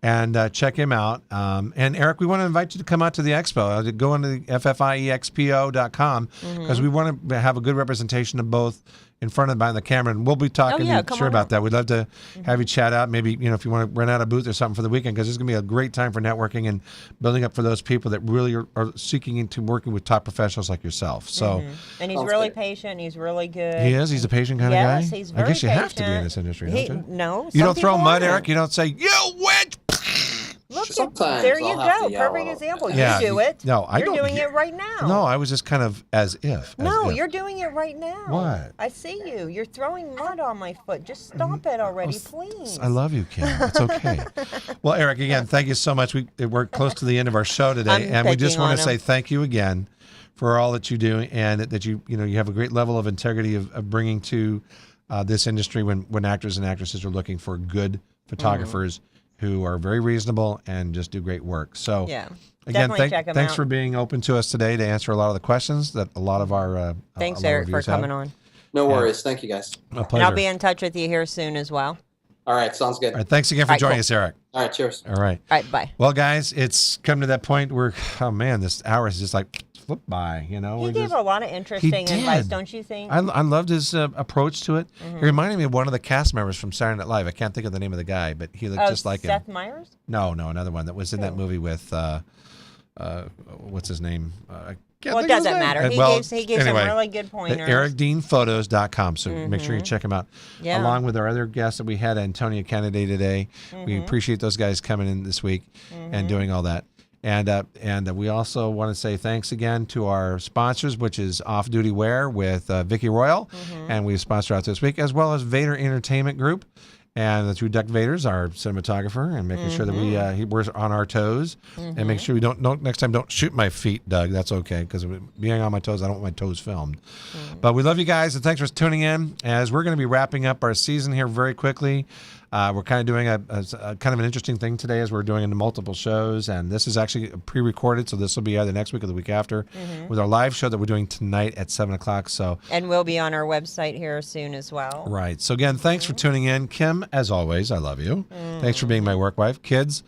And check him out. And Eric, we want to invite you to come out to the expo. Go into the FFIEXPO.com because we want to have a good representation of both in front and behind the camera. And we'll be talking about that. We'd love to have you chat out. Maybe, if you want to rent out a booth or something for the weekend, because it's going to be a great time for networking and building up for those people that really are seeking into working with top professionals like yourself. So, and he's really patient. He's really good. He is. He's a patient kind of guy. Yes, he's very I guess you have to be patient. in this industry, don't you? No. You don't throw mud, Eric. You don't say, "You witch." Look, Sometimes there you I'll have go. to yell Perfect a example. Yeah, You do it. No, I You're don't. You're doing it right now. No, I was just kind of as if. No, you're doing it right now. What? I see you. You're throwing mud on my foot. Just stop it already, please. I love you, Kim. It's okay. Well, Eric, again, thank you so much. We're close to the end of our show today, and we just want to say thank you again for all that you do, and that you have a great level of integrity of bringing to this industry when actors and actresses are looking for good photographers who are very reasonable and just do great work. So, again, thanks for being open to us today to answer a lot of the questions that a lot of our thanks, Eric, for coming on. No worries. Thank you, guys. My pleasure. And I'll be in touch with you here soon as well. All right. Sounds good. All right. Thanks again for joining us, Eric. All right. Cheers. All right. All right. Bye. Well, guys, it's come to that point where, oh man, this hour is just like flipped by. He gave a lot of interesting advice, don't you think? I loved his approach to it. He reminded me of one of the cast members from Saturday Night Live. I can't think of the name of the guy, but he looked just like him. Seth Meyers? No, another one that was in that movie with what's his name? Well, it doesn't matter. He gave some really good pointers. EricDeanPhotos.com. So make sure you check him out. Yeah. Along with our other guests that we had, Antonio Kennedy today. We appreciate those guys coming in this week and doing all that. And we also want to say thanks again to our sponsors, which is Off Duty Wear with Vicky Royal, and we sponsor out this week, as well as Vader Entertainment Group. And the two Duck Vaders, our cinematographer, and making sure that we're on our toes, and make sure we don't next time don't shoot my feet, Doug. That's okay, because being on my toes, I don't want my toes filmed. But we love you guys, and thanks for tuning in. As we're going to be wrapping up our season here very quickly, we're kind of doing a kind of an interesting thing today, as we're doing multiple shows, and this is actually pre-recorded, so this will be either next week or the week after, with our live show that we're doing tonight at 7:00. So, and we'll be on our website here soon as well. Right. So again, thanks for tuning in, Kim. As always, I love you. Thanks for being my work wife, kids.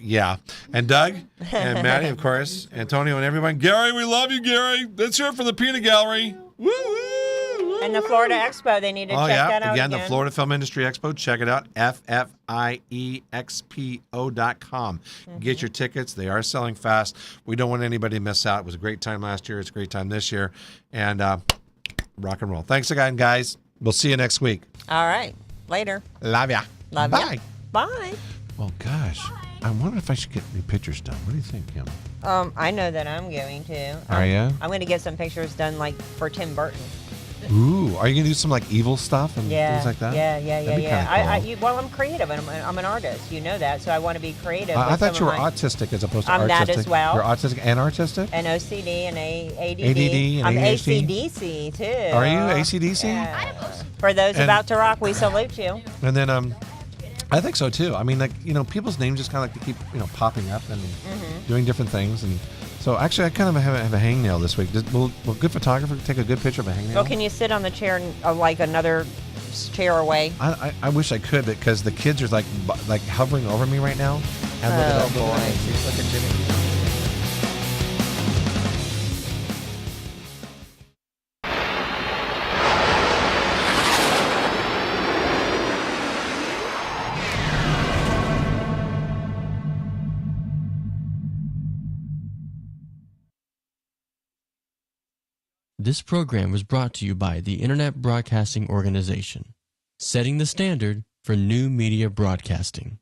Yeah, and Doug and Maddie, of course, Antonio and everyone. Gary, we love you, Gary. Let's hear it from the Peanut Gallery. Woo! And the Florida Expo, they need to check that out again. The Florida Film Industry Expo. Check it out, FFIEXPO.com. Get your tickets. They are selling fast. We don't want anybody to miss out. It was a great time last year. It's a great time this year. And rock and roll. Thanks again, guys. We'll see you next week. All right. Later. Love ya. Love Bye. ya. Bye. Oh, gosh. I wonder if I should get any pictures done. What do you think, Kim? I know that I'm going to. Are you? I'm going to get some pictures done, like, for Tim Burton. Ooh, are you gonna do some like evil stuff and Yeah, things like that? yeah. That'd be kinda cool. Well, I'm creative and I'm an artist. You know that, so I want to be creative. I with thought some you were of my- autistic as opposed to I'm artistic. that as well. You're autistic and artistic. And OCD and ADD. ADD and I'm ADHD? ACDC too. Are you ACDC? Yeah. For those And- about to rock, we salute you. And then I think so too. I mean, like, you know, people's names just kind of like to keep, you know, popping up and doing different things. And so actually, I kind of have a hangnail this week. Will a good photographer take a good picture of a hangnail? Well, can you sit on the chair like another chair away? I wish I could, because the kids are like hovering over me right now. And look at that, look at Jimmy. This program was brought to you by the Internet Broadcasting Organization, setting the standard for new media broadcasting.